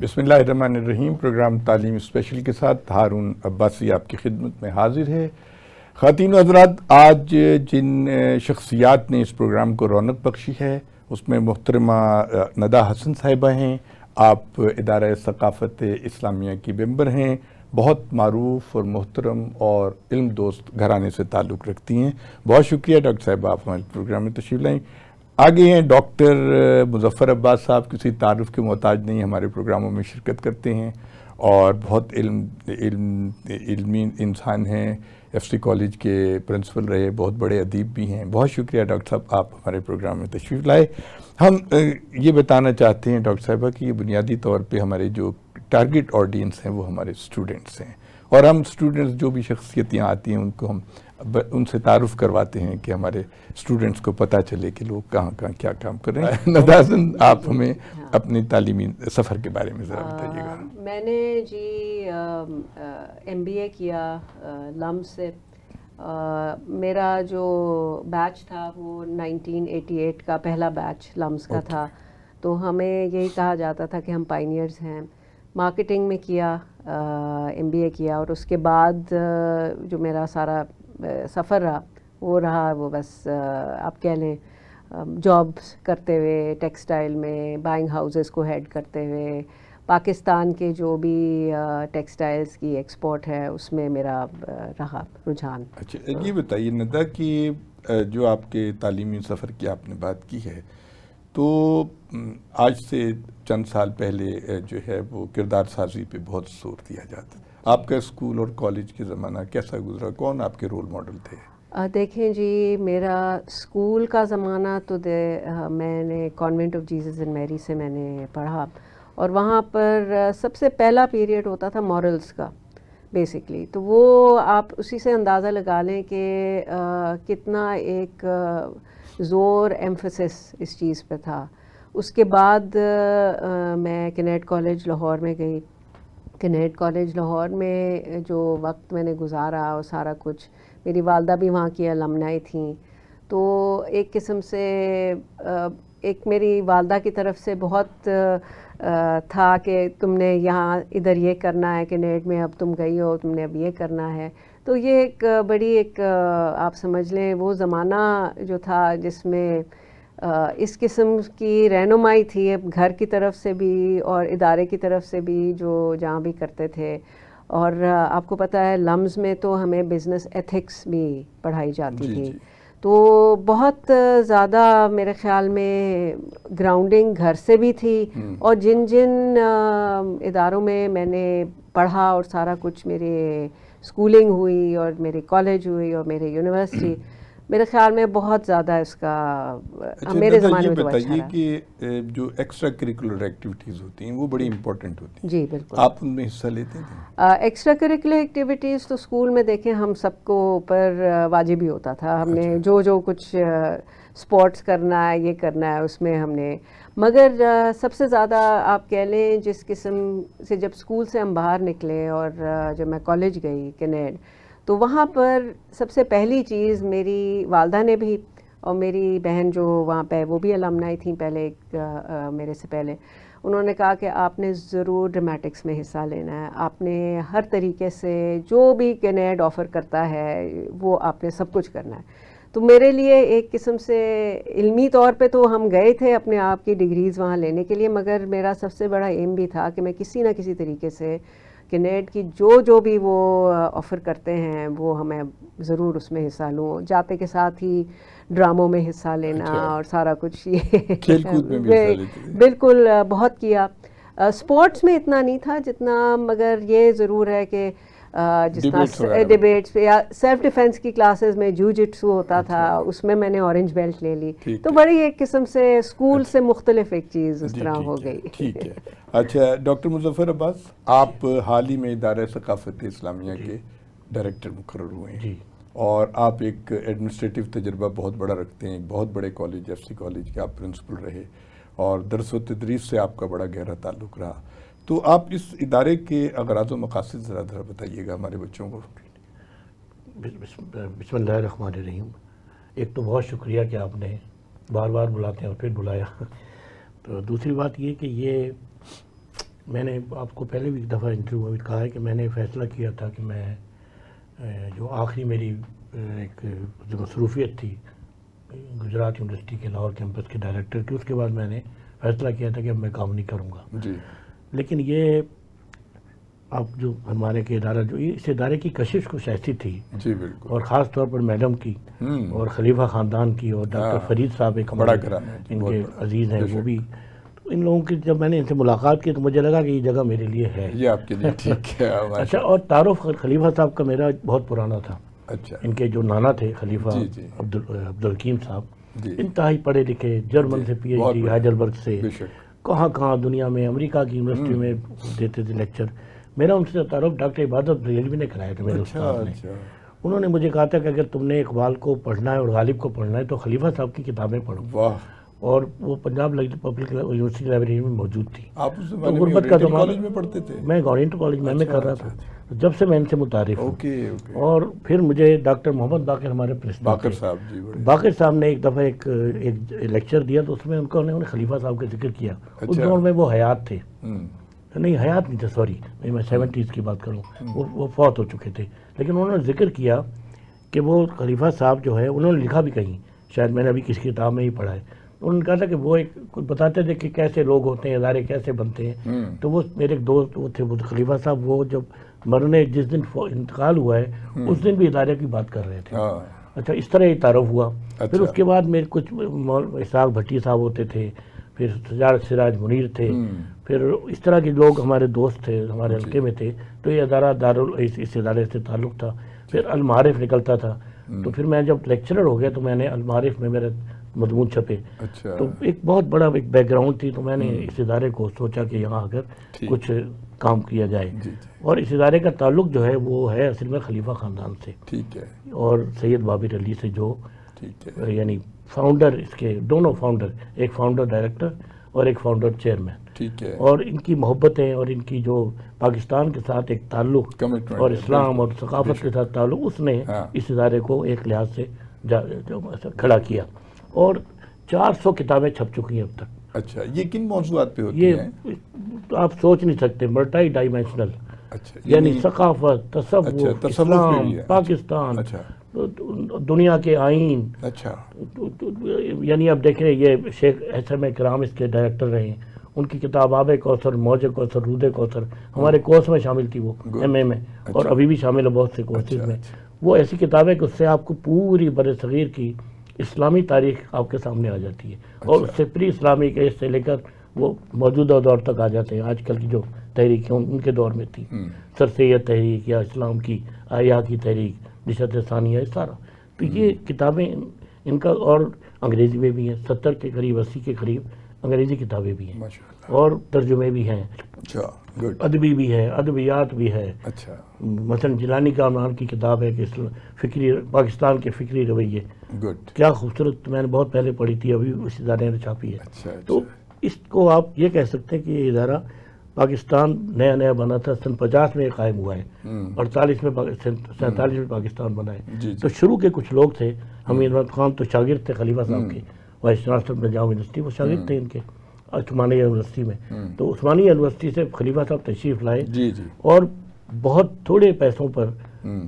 بسم اللہ الرحمن الرحیم. پروگرام تعلیم اسپیشل کے ساتھ ہارون عباسی آپ کی خدمت میں حاضر ہے. خواتین و حضرات، آج جن شخصیات نے اس پروگرام کو رونق بخشی ہے اس میں محترمہ ندیٰ حسن صاحبہ ہیں. آپ ادارہ ثقافت اسلامیہ کی ممبر ہیں، بہت معروف اور محترم اور علم دوست گھرانے سے تعلق رکھتی ہیں. بہت شکریہ ڈاکٹر صاحبہ، آپ ہمارے پروگرام میں تشریف لائیں. آگے ہیں ڈاکٹر مظفر عباس صاحب، کسی تعارف کے محتاج نہیں، ہمارے پروگراموں میں شرکت کرتے ہیں اور بہت علمی انسان ہیں. ایف سی کالج کے پرنسپل رہے، بہت بڑے ادیب بھی ہیں. بہت شکریہ ڈاکٹر صاحب، آپ ہمارے پروگرام میں تشریف لائے. ہم یہ بتانا چاہتے ہیں ڈاکٹر صاحبہ کہ یہ بنیادی طور پہ ہمارے جو ٹارگٹ آڈینس ہیں وہ ہمارے اسٹوڈنٹس ہیں، اور ہم اسٹوڈنٹس جو بھی شخصیتیں آتی ہیں ان کو ہم ان سے تعارف کرواتے ہیں کہ ہمارے اسٹوڈنٹس کو پتہ چلے کہ لوگ کہاں کہاں کیا کام کر رہے ہیں. ندیٰ حسن، آپ ہمیں اپنے تعلیمی سفر کے بارے میں ذرا بتائیے گا. میں نے جی MBA کیا لمز سے. میرا جو بیچ تھا وہ 1988 کا پہلا بیچ لمز کا تھا، تو ہمیں یہی کہا جاتا تھا کہ ہم پائنیئرز ہیں. مارکیٹنگ میں کیا MBA کیا، اور اس کے بعد جو میرا سارا سفر رہا وہ بس آپ کہہ لیں جابس کرتے ہوئے ٹیکسٹائل میں، بائنگ ہاؤسز کو ہیڈ کرتے ہوئے، پاکستان کے جو بھی ٹیکسٹائلز کی ایکسپورٹ ہے اس میں میرا رہا رجحان. اچھا، یہ بتائیے ندیٰ کہ جو آپ کے تعلیمی سفر کی آپ نے بات کی ہے، تو آج سے چند سال پہلے جو ہے وہ کردار سازی پہ بہت زور دیا جاتا ہے. آپ کا اسکول اور کالج کے زمانہ کیسا گزرا؟ کون آپ کے رول ماڈل تھے؟ دیکھیں جی، میرا اسکول کا زمانہ تو میں نے کانوینٹ آف جیزس اینڈ میری سے میں نے پڑھا، اور وہاں پر سب سے پہلا پیریڈ ہوتا تھا مورلز کا بیسکلی. تو وہ آپ اسی سے اندازہ لگا لیں کہ کتنا ایک زور ایمفسس اس چیز پہ تھا. اس کے بعد میں کینیڈ کالج لاہور میں گئی. کینیڈ کالج لاہور میں جو وقت میں نے گزارا اور سارا کچھ، میری والدہ بھی وہاں کی المنائی تھیں، تو ایک قسم سے ایک میری والدہ کی طرف سے بہت تھا کہ تم نے یہاں ادھر یہ کرنا ہے، کینیڈ میں اب تم گئی ہو، تم نے اب یہ کرنا ہے. تو یہ ایک بڑی ایک آپ سمجھ لیں وہ زمانہ جو تھا جس میں اس قسم کی رہنمائی تھی گھر کی طرف سے بھی اور ادارے کی طرف سے بھی جو جہاں بھی کرتے تھے. اور آپ کو پتہ ہے لمز میں تو ہمیں بزنس ایتھکس بھی پڑھائی جاتی تھی. تو بہت زیادہ میرے خیال میں گراؤنڈنگ گھر سے بھی تھی، اور جن جن اداروں میں نے پڑھا اور سارا کچھ میرے اسکولنگ ہوئی اور میری کالج ہوئی اور میرے یونیورسٹی، میرے خیال میں بہت زیادہ اس کا میرے زمانے میں تو اچھا رہا. یہ بتائیے کہ جو ایکسٹرا کریکولر ایکٹیویٹیز ہوتی ہیں وہ بڑی امپورٹنٹ ہوتی ہیں. جی بالکل. آپ ان میں حصہ لیتے تھے؟ ایکسٹرا کریکولر ایکٹیویٹیز تو اسکول میں دیکھیں ہم سب کو اوپر واجب ہی ہوتا تھا. ہم نے جو کچھ اسپورٹس کرنا ہے، یہ کرنا ہے، اس میں ہم نے، مگر سب سے زیادہ آپ کہہ لیں جس قسم سے جب اسکول سے ہم باہر نکلے اور جب میں کالج گئی کینیڈ، تو وہاں پر سب سے پہلی چیز میری والدہ نے بھی، اور میری بہن جو وہاں پہ وہ بھی المنائی تھیں پہلے میرے سے پہلے، انہوں نے کہا کہ آپ نے ضرور ڈرمیٹکس میں حصہ لینا ہے. آپ نے ہر طریقے سے جو بھی کینیڈ آفر کرتا ہے وہ آپ نے سب کچھ کرنا ہے. تو میرے لیے ایک قسم سے علمی طور پہ تو ہم گئے تھے اپنے آپ کی ڈگریز وہاں لینے کے لیے، مگر میرا سب سے بڑا ایم بھی تھا کہ میں کسی نہ کسی طریقے سے کینیڈ کی جو بھی وہ آفر کرتے ہیں وہ ہمیں ضرور اس میں حصہ لوں. جاتے کے ساتھ ہی ڈراموں میں حصہ لینا اور سارا کچھ، یہ کھیل کود میں بھی حصہ لیتے تھے؟ بالکل بہت کیا. اسپورٹس میں اتنا نہیں تھا جتنا، مگر یہ ضرور ہے کہ جس طرح ڈیبیٹس یا سیلف ڈیفینس کی کلاسز میں جوجٹسو ہوتا تھا، اس میں میں نے اورنج بیلٹ لے لی. تو بڑی ایک قسم سے اسکول سے مختلف ایک چیز اس طرح ہو گئی. ٹھیک ہے. اچھا ڈاکٹر مظفر عباس، آپ حال ہی میں ادارہ ثقافت اسلامیہ کے ڈائریکٹر مقرر ہوئے ہیں، اور آپ ایک ایڈمنسٹریٹو تجربہ بہت بڑا رکھتے ہیں. ایک بہت بڑے کالج ایف سی کالج کے آپ پرنسپل رہے، اور درس و تدریس سے آپ کا بڑا گہرا تعلق رہا. تو آپ اس ادارے کے اغراض و مقاصد ذرا بتائیے گا ہمارے بچوں کو. بسم اللہ الرحمن الرحیم. ایک تو بہت شکریہ کہ آپ نے بار بار بلاتے ہیں اور پھر بلایا. تو دوسری بات یہ کہ یہ میں نے آپ کو پہلے بھی ایک دفعہ انٹرویو میں کہا ہے کہ میں نے فیصلہ کیا تھا کہ میں جو آخری میری ایک جو مصروفیت تھی گجرات یونیورسٹی کے لاہور کیمپس کے ڈائریکٹر کی، اس کے بعد میں نے فیصلہ کیا تھا کہ اب میں کام نہیں کروں گا. جی. لیکن یہ اب جو ہمارے کے ادارہ جو اس ادارے کی کشش کچھ ایسی تھی، جی بالکل. اور خاص طور پر میڈم کی اور خلیفہ خاندان کی اور ڈاکٹر فرید صاحب ایک بڑا ہمارے گھرانہ ہے، ان کے بہت بڑا. عزیز ہیں، بے وہ شک. بھی ان لوگوں کی جب میں نے ان سے ملاقات کی تو مجھے لگا کہ یہ جگہ میرے لیے ہے. یہ آپ کے لیے ٹھیک ہے. اچھا، اور تعارف خلیفہ صاحب کا میرا بہت پرانا تھا. اچھا. ان کے جو نانا تھے خلیفہ جی جی. عبدالحکیم صاحب، جی. انتہائی پڑھے لکھے، جرمن سے پی ایچ بہت ڈی بڑے. ہائیڈلبرگ سے، بے شک. کہاں کہاں دنیا میں، امریکہ کی یونیورسٹی میں دیتے تھے لیکچر. میرا ان سے تعارف ڈاکٹر عبادت بریلوی نے کرایا تھا، میرے اچھا استاد نے. اچھا. انہوں نے مجھے کہا تھا کہ اگر تم نے اقبال کو پڑھنا ہے اور غالب کو پڑھنا ہے تو خلیفہ صاحب کی کتابیں پڑھو. واہ. اور وہ پنجاب پبلک یونیورسٹی لائبریری میں موجود تھی. آپ اس تو زمانے میں غربت کا اوریئنٹل زمانہ، کالج میں پڑھتے تھے؟ میں گورنمنٹ کالج میں اچھا، کر رہا اچھا، تھا. جب سے میں ان سے متعارف ہوں. Okay okay. اور پھر مجھے ڈاکٹر محمد باقر ہمارے پریسیڈنٹ باقر تھے. صاحب جی بڑے. باقر صاحب نے ایک دفعہ ایک لیکچر دیا تو اس میں انہوں نے خلیفہ صاحب کا ذکر کیا. اس دور میں وہ حیات تھے، نہیں حیات نہیں تھے، سوری میں 70s کی بات کروں، وہ فوت ہو چکے تھے. لیکن انہوں نے ذکر کیا کہ وہ خلیفہ صاحب جو ہے، انہوں نے لکھا بھی کہیں، شاید میں نے ابھی کسی کتاب میں ہی پڑھا ہے، انہوں نے کہا تھا کہ وہ ایک بتاتے تھے کہ کیسے لوگ ہوتے ہیں، ادارے کیسے بنتے ہیں. تو وہ میرے ایک دوست وہ تھے، وہ خلیفہ صاحب، وہ جب مرنے جس دن انتقال ہوا ہے اس دن بھی ادارے کی بات کر رہے تھے. اچھا، اس طرح یہ تعارف ہوا. پھر اس کے بعد میرے کچھ اسحاق بھٹی صاحب ہوتے تھے، پھر سراج منیر تھے، پھر اس طرح کے لوگ ہمارے دوست تھے، ہمارے حلقے میں تھے. تو یہ ادارہ اس ادارے سے تعلق تھا. پھر المعارف نکلتا تھا. تو پھر میں جب لیکچرر ہو گیا تو میں نے المعارف میں میرے مضمون چھپے. اچھا. تو ایک بہت بڑا ایک بیک گراؤنڈ تھی. تو میں نے اس ادارے کو سوچا کہ یہاں اگر کچھ کام کیا جائے. اور اس ادارے کا تعلق جو ہے وہ ہے اصل میں خلیفہ خاندان سے. ٹھیک ہے. اور سید بابر علی سے، جو ٹھیک ہے. یعنی فاؤنڈر، اس کے دونوں فاؤنڈر، ایک فاؤنڈر ڈائریکٹر اور ایک فاؤنڈر چیئرمین. ٹھیک ہے. اور ان کی محبتیں اور ان کی جو پاکستان کے ساتھ ایک تعلق Commitment اور ہے، اسلام اور بالکل، ثقافت کے ساتھ تعلق، اس نے ہاں. اس ادارے کو ایک لحاظ سے کھڑا کیا. اور 400 کتابیں چھپ چکی ہیں اب تک. اچھا. یہ کن موضوعات پہ ہوتی یہ ہیں؟ آپ سوچ نہیں سکتے، ملٹی ڈائمینشنل، اچھا. یعنی ثقافت، تصوف، اچھا، تصوف اسلام، بھی ہے. پاکستان، اچھا. دنیا کے آئین. اچھا. یعنی اب دیکھ رہے ہیں، یہ شیخ احسن کرام اس کے ڈائریکٹر رہے ہیں. ان کی کتاب آب کوثر، موج کوثر، رود کوثر ہمارے کورس میں شامل تھی، وہ ایم اے میں، اور ابھی بھی شامل ہے بہت سے کورسز میں. وہ ایسی کتاب ہے کہ اس سے آپ کو پوری بر صغیر کی اسلامی تاریخ آپ کے سامنے آ جاتی ہے. اور اس سے پری اسلامک ایج سے لے کر وہ موجودہ دور تک آ جاتے ہیں. آج کل کی جو تحریکیں ان کے دور میں تھی، سر سید تحریک یا اسلام کی آیا کی تحریک، نشت ثانیہ، یہ سارا. تو یہ کتابیں ان کا، اور انگریزی میں بھی ہیں، 70 کے قریب، 80 کے قریب انگریزی کتابیں بھی ہیں، اور ترجمے بھی ہیں. اچھا. گڈ. ادبی بھی ہے، ادبیات بھی ہے. اچھا. مثلا جیلانی کا عنوان کی کتاب ہے کہ فکری پاکستان کے فکری رویے. گڈ. کیا خوبصورت، میں نے بہت پہلے پڑھی تھی، ابھی اس ادارے نے چھاپی ہے. اچھا. تو اس کو آپ یہ کہہ سکتے ہیں کہ یہ ادارہ پاکستان نیا نیا بنا تھا، سن 50 میں قائم ہوا ہے، 48 میں 47 میں پاکستان بنا ہے. تو شروع کے کچھ لوگ تھے، حمید احمد خان تو شاگرد تھے خلیفہ صاحب کے، وائس چانسلر پنجاب یونیورسٹی، وہ شاگرد تھے ان کے عثمانیہ یونیورسٹی میں. تو عثمانیہ یونیورسٹی سے خلیفہ صاحب تشریف لائے، جی جی. اور بہت تھوڑے پیسوں پر،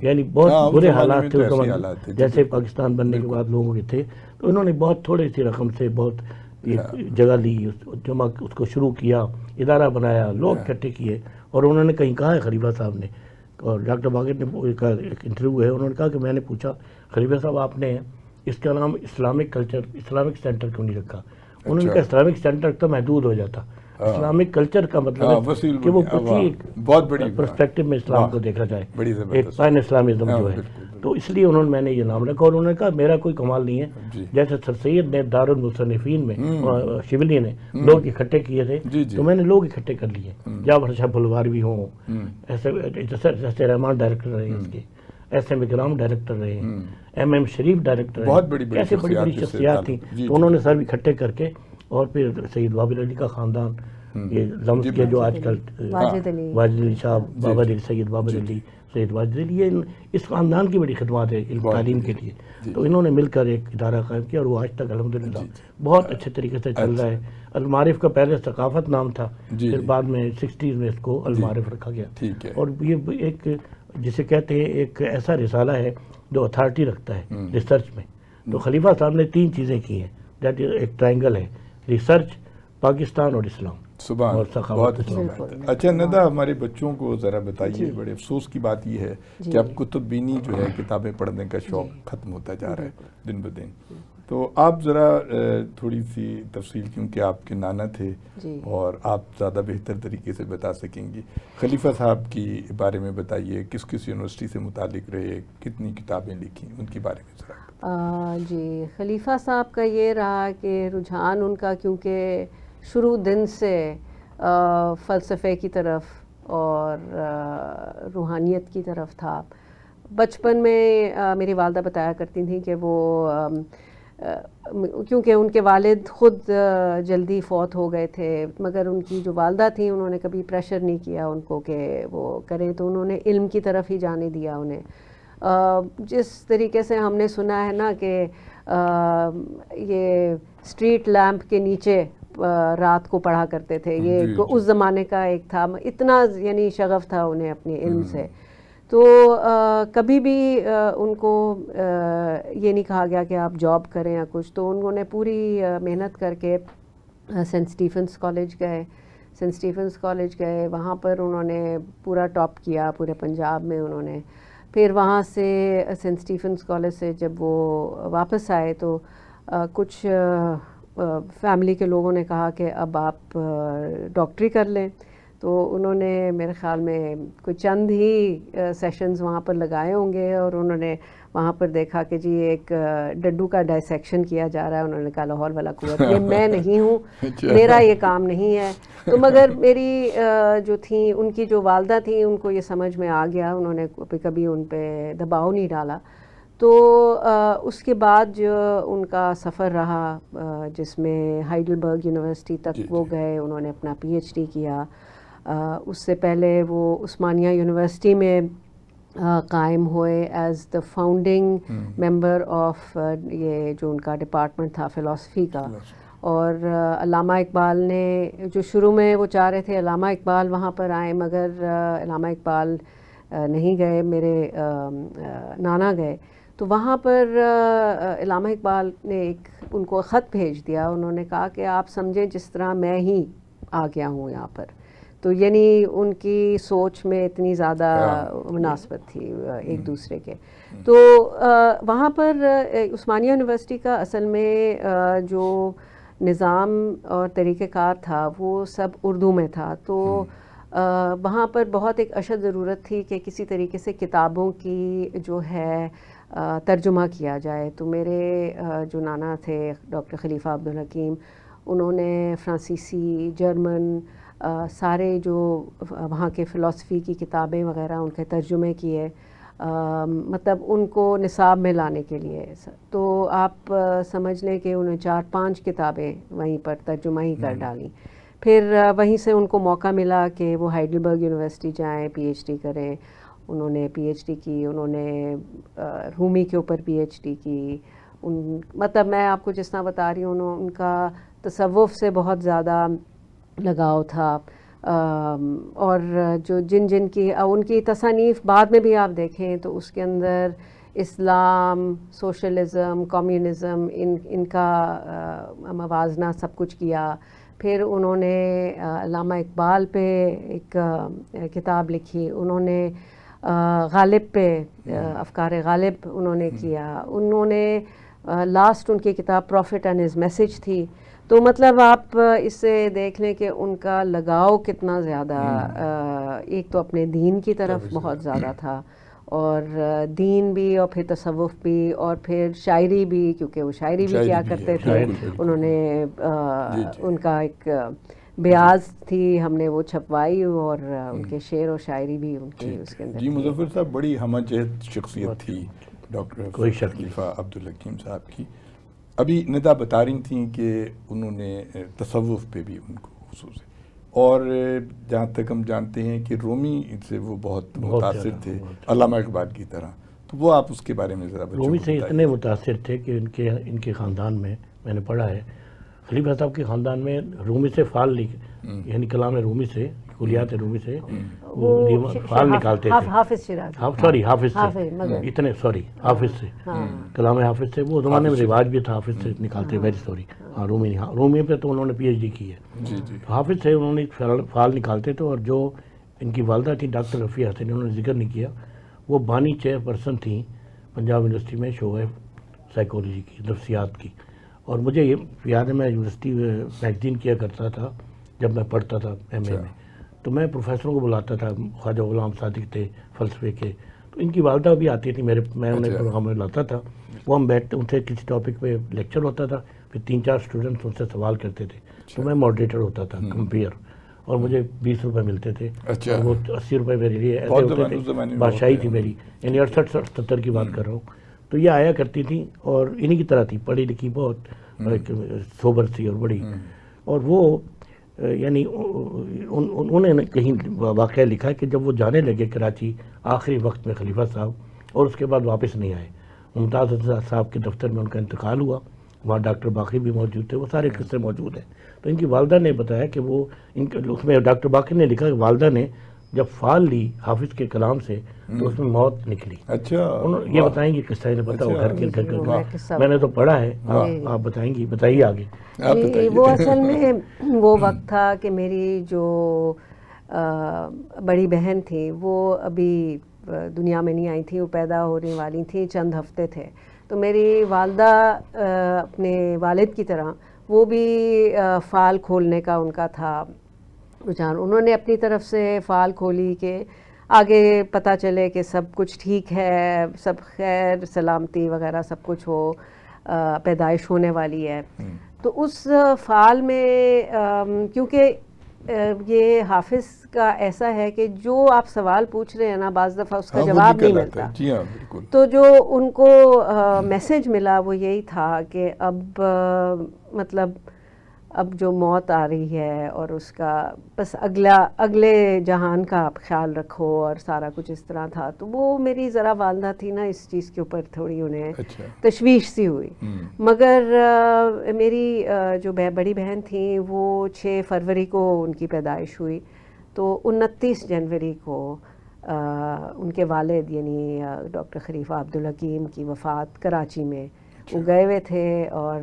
یعنی بہت برے حالات تھے اس زمانے، جیسے پاکستان بننے کے بعد لوگوں کے تھے. تو انہوں نے بہت تھوڑے سی رقم سے بہت جگہ لی، جمع اس کو شروع کیا، ادارہ بنایا، لوگ اکٹھے کیے. اور انہوں نے کہیں کہا ہے خلیفہ صاحب نے، اور ڈاکٹر باقر نے کا ایک انٹرویو ہے، انہوں نے کہا کہ میں نے پوچھا خلیفہ صاحب آپ نے اس کا نام اسلامک کلچر، اسلامک سینٹر کیوں نہیں رکھا؟ انہوں نے کہا اسلامک سینٹر تو محدود ہو جاتا، اسلامک کلچر کا مطلب ہے کہ وہ بہت بڑی پرسپیکٹو میں اسلام کو دیکھا جائے، بڑی ایک پین اسلامزم جو ہے. تو اس لیے میں نے یہ نام رکھا. اور انہوں نے کہا میرا کوئی کمال نہیں ہے، جیسے سر سید نے دارالمصنفین میں شبلی نے لوگ اکٹھے کیے تھے، تو میں نے لوگ اکٹھے کر لیے. یا ورشہ بلواروی ہوں، ایسے رحمان ڈائریکٹر رہے اس کے، ایس ایم اکرام ڈائریکٹر رہے، ایم ایم شریف ڈائریکٹر رہے، ایسے بڑی بڑی شخصیات تھیں. تو انہوں نے سب اکٹھے کر کے، اور پھر سید بابر علی کا خاندان یہ لمس کیا، جو آج کل واجد علی صاحب، بابر علی، سید بابر علی، سید واجد علی، یہ اس خاندان کی بڑی خدمات ہے علم تعلیم کے لیے. تو انہوں نے مل کر ایک ادارہ قائم کیا اور وہ آج تک الحمدللہ بہت اچھے طریقے سے چل رہا ہے. المعارف کا پہلے ثقافت نام تھا، پھر بعد میں 60s میں اس کو المعارف رکھا گیا. اور یہ ایک جسے کہتے ہیں ایک ایسا رسالہ ہے جو اتھارٹی رکھتا ہے ریسرچ میں. تو خلیفہ صاحب نے 3 چیزیں کی ہیں، دیٹ ایک ٹرائنگل ہے، ریسرچ، پاکستان اور اسلام. سبحان، بہت اچھی بات ہے. اچھا ندہ، ہمارے بچوں کو ذرا بتائیے، بڑے افسوس کی بات یہ ہے کہ اب کتب بینی جو ہے، کتابیں پڑھنے کا شوق ختم ہوتا جا رہا ہے دن بدن. تو آپ ذرا تھوڑی سی تفصیل، کیونکہ آپ کے نانا تھے اور آپ زیادہ بہتر طریقے سے بتا سکیں گی. خلیفہ صاحب کی بارے میں بتائیے، کس کس یونیورسٹی سے متعلق رہے، کتنی کتابیں لکھی، ان کے بارے میں ذرا. جی، خلیفہ صاحب کا یہ رہا کہ رجحان ان کا کیونکہ شروع دن سے فلسفے کی طرف اور روحانیت کی طرف تھا. بچپن میں میری والدہ بتایا کرتی تھیں کہ وہ کیونکہ ان کے والد خود جلدی فوت ہو گئے تھے، مگر ان کی جو والدہ تھیں انہوں نے کبھی پریشر نہیں کیا ان کو کہ وہ کریں، تو انہوں نے علم کی طرف ہی جانے دیا انہیں. جس طریقے سے ہم نے سنا ہے نا کہ یہ اسٹریٹ لیمپ کے نیچے رات کو پڑھا کرتے تھے، یہ اس زمانے کا ایک تھا، اتنا یعنی شغف تھا انہیں اپنے علم سے. تو کبھی بھی ان کو یہ نہیں کہا گیا کہ آپ جاب کریں یا کچھ. تو انہوں نے پوری محنت کر کے سینٹ اسٹیفنس کالج گئے، وہاں پر انہوں نے پورا ٹاپ کیا پورے پنجاب میں انہوں نے. پھر وہاں سے سینٹ اسٹیفنس کالج سے جب وہ واپس آئے تو کچھ فیملی کے لوگوں نے کہا کہ اب آپ ڈاکٹری کر لیں. تو انہوں نے میرے خیال میں کوئی چند ہی سیشنز وہاں پر لگائے ہوں گے، اور انہوں نے وہاں پر دیکھا کہ جی ایک ڈڈو کا ڈائسیکشن کیا جا رہا ہے. انہوں نے کہا لاہور والا قوت، یہ میں نہیں ہوں، میرا یہ کام نہیں ہے. تو مگر میری جو تھیں، ان کی جو والدہ تھیں، ان کو یہ سمجھ میں آ گیا، انہوں نے کبھی ان پہ دباؤ نہیں ڈالا. تو اس کے بعد جو ان کا سفر رہا جس میں ہائیڈلبرگ یونیورسٹی تک وہ گئے، انہوں نے اپنا پی ایچ ڈی کیا. اس سے پہلے وہ عثمانیہ یونیورسٹی میں قائم ہوئے as the founding member of یہ جو ان کا ڈپارٹمنٹ تھا فلاسفی کا. اور علامہ اقبال نے جو شروع میں وہ چاہ رہے تھے علامہ اقبال وہاں پر آئیں، مگر علامہ اقبال نہیں گئے، میرے نانا گئے. تو وہاں پر علامہ اقبال نے ایک ان کو خط بھیج دیا. انہوں نے کہا کہ آپ سمجھیں جس طرح میں ہی آ گیا ہوں یہاں پر. تو یعنی ان کی سوچ میں اتنی زیادہ مناسبت تھی ایک دوسرے کے. تو وہاں پر عثمانیہ یونیورسٹی کا اصل میں جو نظام اور طریقہ کار تھا وہ سب اردو میں تھا. تو وہاں پر بہت ایک اشد ضرورت تھی کہ کسی طریقے سے کتابوں کی جو ہے ترجمہ کیا جائے. تو میرے جو نانا تھے ڈاکٹر خلیفہ عبدالحکیم، انہوں نے فرانسیسی، جرمن، سارے جو وہاں کے فلسفی کی کتابیں وغیرہ ان کے ترجمے کیے، مطلب ان کو نصاب میں لانے کے لیے. تو آپ سمجھ لیں کہ انہیں 4-5 کتابیں وہیں پر ترجمہ ہی کر ڈالیں. پھر وہیں سے ان کو موقع ملا کہ وہ ہائیڈلبرگ یونیورسٹی جائیں، پی ایچ ڈی کریں. انہوں نے پی ایچ ڈی کی، انہوں نے رومی کے اوپر پی ایچ ڈی کی. مطلب میں آپ کو جس طرح بتا رہی ہوں، ان کا تصوف سے بہت زیادہ لگاؤ تھا. اور جو جن کی ان کی تصانیف بعد میں بھی آپ دیکھیں تو اس کے اندر اسلام، سوشلزم، کمیونزم، ان کا موازنہ سب کچھ کیا. پھر انہوں نے علامہ اقبال پہ ایک کتاب لکھی، انہوں نے غالب پہ افکار غالب انہوں نے کیا. انہوں نے لاسٹ ان کی کتاب پروفٹ اینڈ ہز میسج تھی. تو مطلب آپ اس سے دیکھ لیں کہ ان کا لگاؤ کتنا زیادہ ایک تو اپنے دین کی طرف بہت زیادہ تھا، اور دین بھی، اور پھر تصوف بھی، اور پھر شاعری بھی، کیونکہ وہ شاعری بھی کیا کرتے تھے. انہوں نے ان کا ایک بیاض تھی، ہم نے وہ چھپوائی، اور ان کے شعر و شاعری بھی ان کے اس کے اندر. جی مظفر صاحب، بڑی ہمہ جہت شخصیت تھی ڈاکٹر خلیفہ عبدالحکیم صاحب کی. ابھی ندا بتا رہی تھیں کہ انہوں نے تصوف پہ بھی ان کو خصوص اور جہاں تک ہم جانتے ہیں کہ رومی سے وہ بہت متاثر تھے علامہ اقبال کی طرح، تو وہ آپ اس کے بارے میں ذرا بچوں کو رومی سے بتائیے۔ اتنے متاثر تھے کہ ان کے خاندان میں نے پڑھا ہے، خلیفہ صاحب کے خاندان میں رومی سے فعال یعنی کلام رومی سے، کلیات رومی سے فعال نکالتے تھے۔ حافظ شیرازی، سوری حافظ سے، حافظ سے، کلام حافظ سے، وہ زمانے میں رواج بھی تھا حافظ سے نکالتے، ویری سوری، ہاں رومی پہ تو انہوں نے پی ایچ ڈی کی ہے، حافظ سے انہوں نے فعال نکالتے تھے۔ اور جو ان کی والدہ تھی ڈاکٹر رفیہ حسین، انہوں نے ذکر نہیں کیا، وہ بانی چیئرپرسن تھیں پنجاب یونیورسٹی میں شعبہ سائیکالوجی کی، نفسیات کی۔ اور مجھے یہ یاد ہے، میں یونیورسٹی میگزین کیا کرتا تھا جب میں پڑھتا تھا ایم اے میں، تو میں پروفیسروں کو بلاتا تھا، خواجہ غلام صادق تھے فلسفے کے، تو ان کی والدہ بھی آتی تھی میں انہیں پروگرام میں لاتا تھا، وہ ہم بیٹھتے، ان سے کسی ٹاپک پہ لیکچر ہوتا تھا، پھر 3-4 اسٹوڈنٹس ان سے سوال کرتے تھے، تو میں ماڈریٹر ہوتا تھا کمپیئر، اور مجھے 20 روپے ملتے تھے، اور وہ 80 روپے میرے لیے ایسے ہوتے تھے، بادشاہی تھی میری، یعنی 68-70 کی بات کر رہا ہوں۔ تو یہ آیا کرتی تھی اور انہی کی طرح تھی، پڑھی لکھی، بہت سوبر تھی اور بڑی، اور وہ یعنی انہوں نے کہیں واقعہ لکھا کہ جب وہ جانے لگے کراچی آخری وقت میں خلیفہ صاحب، اور اس کے بعد واپس نہیں آئے، ممتاز صاحب کے دفتر میں ان کا انتقال ہوا، وہاں ڈاکٹر باقی بھی موجود تھے، وہ سارے قصے موجود ہیں۔ تو ان کی والدہ نے بتایا کہ وہ اس میں ڈاکٹر باقی نے لکھا کہ والدہ نے جب فال لی حافظ کے کلام سے تو اس میں موت نکلی۔ اچھا، یہ بتائیں گے قصہ، انہیں پتا ہو گھر کے، میں نے تو پڑھا ہے، آپ بتائیں گی، بتائیے آگے۔ وہ اصل میں وہ وقت تھا کہ میری جو بڑی بہن تھی وہ ابھی دنیا میں نہیں آئی تھی، وہ پیدا ہونے والی تھیں، چند ہفتے تھے، تو میری والدہ اپنے والد کی طرح وہ بھی فال کھولنے کا ان کا تھا رجحان، انہوں نے اپنی طرف سے فال کھولی کہ آگے پتہ چلے کہ سب کچھ ٹھیک ہے، سب خیر سلامتی وغیرہ سب کچھ ہو، پیدائش ہونے والی ہے۔ تو اس فال میں کیونکہ یہ حافظ کا ایسا ہے کہ جو آپ سوال پوچھ رہے ہیں نا بعض دفعہ اس کا جواب نہیں ملتا، جی ہاں بالکل، تو جو ان کو میسج ملا وہ یہی تھا کہ اب مطلب اب جو موت آ رہی ہے اور اس کا بس اگلے جہان کا آپ خیال رکھو، اور سارا کچھ اس طرح تھا۔ تو وہ میری ذرا والدہ تھی نا، اس چیز کے اوپر تھوڑی انہیں تشویش سی ہوئی، مگر میری جو بڑی بہن تھیں وہ 6 فروری کو ان کی پیدائش ہوئی، تو 29 جنوری کو ان کے والد یعنی ڈاکٹر خلیفہ عبدالحکیم کی وفات کراچی میں، وہ گئے ہوئے تھے، اور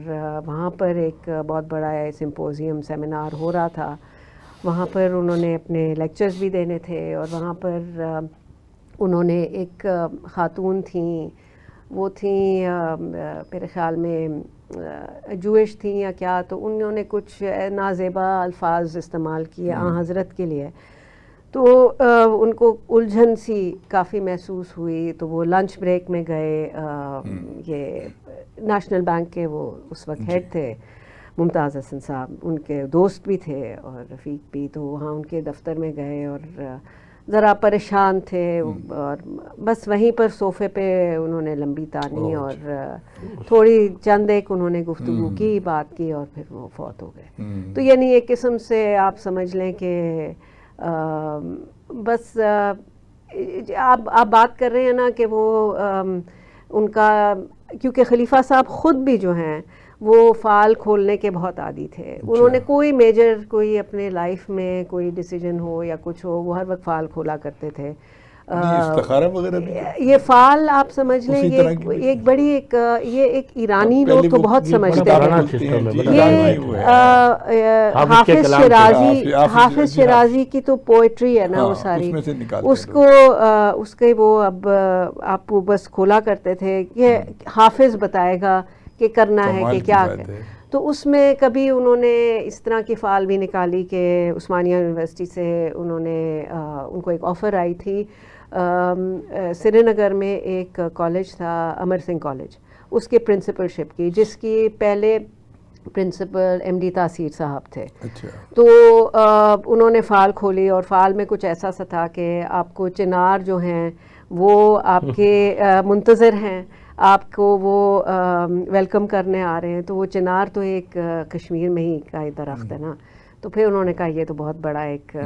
وہاں پر ایک بہت بڑا سمپوزیم سیمینار ہو رہا تھا، وہاں پر انہوں نے اپنے لیکچرز بھی دینے تھے، اور وہاں پر انہوں نے ایک خاتون تھیں، وہ تھیں میرے خیال میں جوئش تھیں یا کیا، تو انہوں نے کچھ نازیبا الفاظ استعمال کیے آن حضرت کے لیے، تو ان کو الجھن سی کافی محسوس ہوئی، تو وہ لنچ بریک میں گئے، یہ نیشنل بینک کے وہ اس وقت ہیڈ تھے ممتاز حسن صاحب، ان کے دوست بھی تھے اور رفیق بھی، تو وہاں ان کے دفتر میں گئے اور ذرا پریشان تھے، اور بس وہیں پر صوفے پہ انہوں نے لمبی تانی اور تھوڑی چند ایک انہوں نے گفتگو کی، بات کی، اور پھر وہ فوت ہو گئے۔ تو یعنی ایک قسم سے آپ سمجھ لیں کہ بس آپ بات کر رہے ہیں نا کہ وہ ان کا، کیونکہ خلیفہ صاحب خود بھی جو ہیں وہ فعال کھولنے کے بہت عادی تھے، انہوں نے کوئی میجر کوئی اپنے لائف میں کوئی ڈیسیجن ہو یا کچھ ہو، وہ ہر وقت فعال کھولا کرتے تھے۔ استخارہ وغیرہ بھی یہ فعال آپ سمجھ لیں ایک بڑی یہ ایک ایرانی لوگ تو بہت سمجھتے ہیں، یہ حافظ شیرازی کی تو پوئٹری ہے نا وہ ساری، اس کے وہ اب آپ بس کھولا کرتے تھے کہ حافظ بتائے گا کہ کرنا ہے کہ کیا ہے، تو اس میں کبھی انہوں نے اس طرح کی فعال بھی نکالی کہ عثمانیہ یونیورسٹی سے انہوں نے ان کو ایک آفر آئی تھی، سری نگر میں ایک کالج تھا امر سنگھ کالج، اس کے پرنسپل شپ کی، جس کی پہلے پرنسپل ایم ڈی تاثیر صاحب تھے۔ تو انہوں نے فعال کھولی، اور فعال میں کچھ ایسا سا تھا کہ آپ کو چنار جو ہیں وہ آپ کے منتظر ہیں، آپ کو وہ ویلکم کرنے آ رہے ہیں، تو وہ چنار تو ایک کشمیر میں ہی کا درخت ہے نا، تو پھر انہوں نے کہا یہ تو بہت بڑا ایک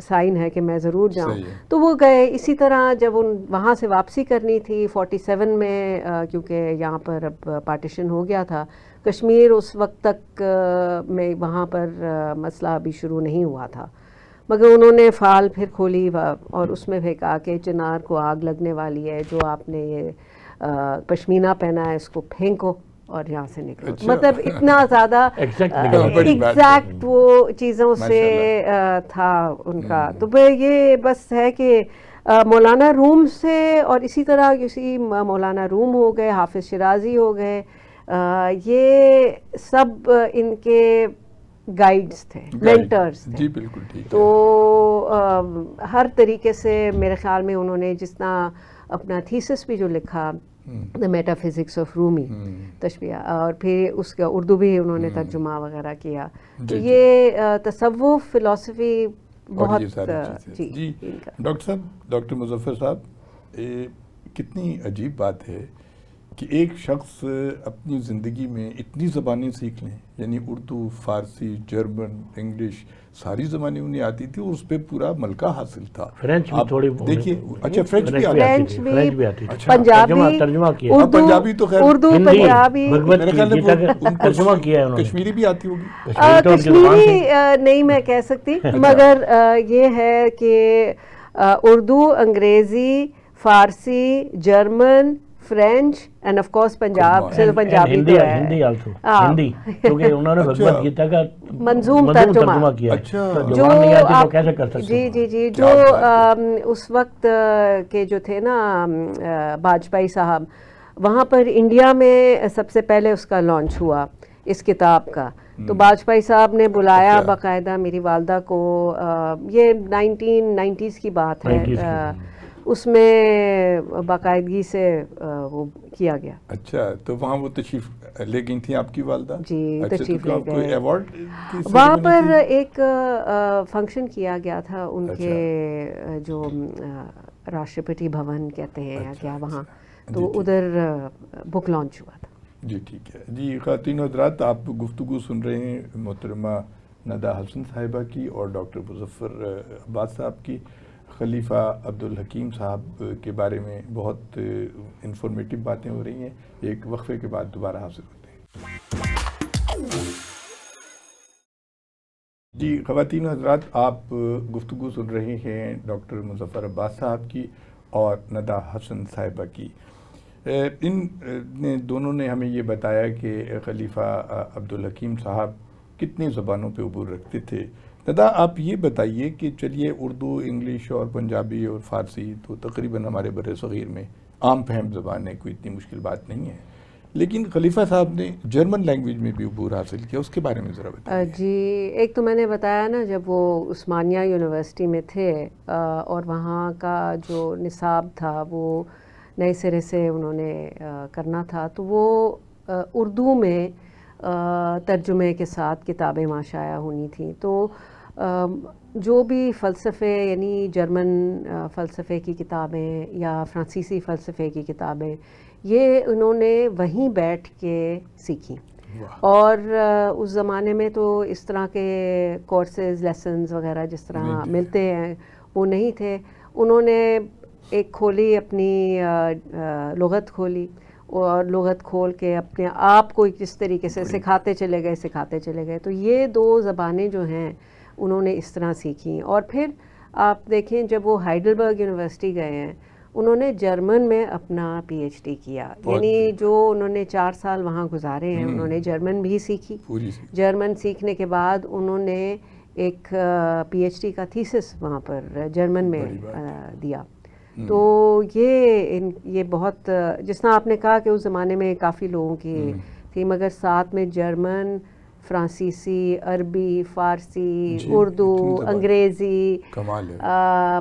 سائن ہے کہ میں ضرور جاؤں. تو وہ گئے. اسی طرح جب وہاں سے واپسی کرنی تھی 47 میں، کیونکہ یہاں پر اب پارٹیشن ہو گیا تھا، کشمیر اس وقت تک میں وہاں پر مسئلہ ابھی شروع نہیں ہوا تھا، مگر انہوں نے فال پھر کھولی اور اس میں بھی کہا کہ چنار کو آگ لگنے والی ہے، جو آپ نے یہ پشمینہ پہنا ہے اس کو پھینکو اور یہاں سے نکلو. مطلب اتنا زیادہ ایگزیکٹ وہ چیزوں سے تھا ان کا. تو یہ بس ہے کہ مولانا روم سے، اور اسی طرح کسی مولانا روم ہو گئے، حافظ شیرازی ہو گئے، یہ سب ان کے گائیڈز تھے، مینٹرز تھے. جی بالکل ٹھیک. تو ہر طریقے سے میرے خیال میں انہوں نے جس طرح اپنا تھیسس بھی جو لکھا دا میٹا فزکس آف رومی، تشبیہ، اور پھر اس کا اردو بھی انہوں نے ترجمہ وغیرہ کیا. تو یہ تصوف، فلسفی بہت جی. ڈاکٹر صاحب، ڈاکٹر مظفر صاحب، کتنی عجیب بات ہے کہ ایک شخص اپنی زندگی میں اتنی زبانیں سیکھ لیں، یعنی اردو، فارسی، جرمن، انگلش، ساری زبانیں انہیں آتی تھی اور اس پہ پورا ملکہ حاصل تھا. فرینچ بھی تھوڑی دیکھیے. اچھا فرینچ بھی آتی تھی، پنجابی، ترجمہ کیا. پنجابی تو خیر، اردو، پنجابی، ترجمہ کیا ہے انہوں نے. کشمیری بھی آتی ہوگی. کشمیری نہیں میں کہہ سکتی، مگر یہ ہے کہ Urdu, Angrezi, Farsi, German, French and of course Punjab سے پنجابی تو ہے. ہندی آلسو، ہندی کیونکہ انہوں نے بھگوت گیتا کا منظوم ترجمہ کیا. جو آپ کیسے کر سکتے ہیں؟ جی جو اس وقت کے جو تھے نا واجپئی صاحب، وہاں پر انڈیا میں سب سے پہلے اس کا لانچ ہوا اس کتاب کا. تو واجپئی صاحب نے بلایا باقاعدہ میری والدہ کو، یہ 1990s کی بات ہے، اس میں باقاعدگی سے وہ کیا گیا. اچھا، تو وہاں وہ تشریف لے گئی تھیں آپ کی والدہ؟ جی تشریف لے گئے. کوئی ایوارڈ وہاں پر ایک فنکشن کیا گیا تھا ان کے جو راشٹرپتی بھون کہتے ہیں یا کیا وہاں، تو ادھر بک لانچ ہوا تھا. جی ٹھیک ہے. جی خواتین و حضرات، آپ گفتگو سن رہے ہیں محترمہ ندیٰ حسن صاحبہ کی اور ڈاکٹر مظفر عباس صاحب کی. خلیفہ عبدالحکیم صاحب کے بارے میں بہت انفارمیٹو باتیں ہو رہی ہیں. ایک وقفے کے بعد دوبارہ حاضر ہوتے ہیں. جی خواتین و حضرات، آپ گفتگو سن رہے ہیں ڈاکٹر مظفر عباس صاحب کی اور ندیٰ حسن صاحبہ کی. ان دونوں نے ہمیں یہ بتایا کہ خلیفہ عبدالحکیم صاحب کتنی زبانوں پہ عبور رکھتے تھے. ندیٰ، آپ یہ بتائیے کہ چلیے اردو، انگلش اور پنجابی اور فارسی تو تقریباً ہمارے بر صغیر میں عام فہم زبان ہے، کوئی اتنی مشکل بات نہیں ہے، لیکن خلیفہ صاحب نے جرمن لینگویج میں بھی عبور حاصل کیا، اس کے بارے میں ذرا بتائیے. جی ایک تو میں نے بتایا نا، جب وہ عثمانیہ یونیورسٹی میں تھے اور وہاں کا جو نصاب تھا وہ نئے سرے سے انہوں نے کرنا تھا، تو وہ اردو میں ترجمے کے ساتھ کتابیں وہاں شائع ہونی تھیں. تو جو بھی فلسفے، یعنی جرمن فلسفے کی کتابیں یا فرانسیسی فلسفے کی کتابیں، یہ انہوں نے وہیں بیٹھ کے سیکھیں. اور اس زمانے میں تو اس طرح کے کورسز، لیسنز وغیرہ جس طرح ملتے ہیں وہ نہیں تھے. انہوں نے ایک کھولی اپنی لغت کھولی، اور لغت کھول کے اپنے آپ کو کس طریقے سے سکھاتے چلے گئے. تو یہ دو زبانیں جو ہیں انہوں نے اس طرح سیکھیں. اور پھر آپ دیکھیں جب وہ ہائیڈلبرگ یونیورسٹی گئے ہیں، انہوں نے جرمن میں اپنا پی ایچ ڈی کیا. یعنی جو انہوں نے 4 سال وہاں گزارے ہیں، انہوں نے جرمن بھی سیکھی. جرمن سیکھنے کے بعد انہوں نے ایک پی ایچ ڈی کا تھیسس وہاں پر جرمن میں دیا. تو یہ بہت، جس طرح آپ نے کہا کہ اس زمانے میں کافی لوگوں کی تھی، مگر ساتھ میں جرمن، فرانسیسی، عربی، فارسی، اردو، انگریزی،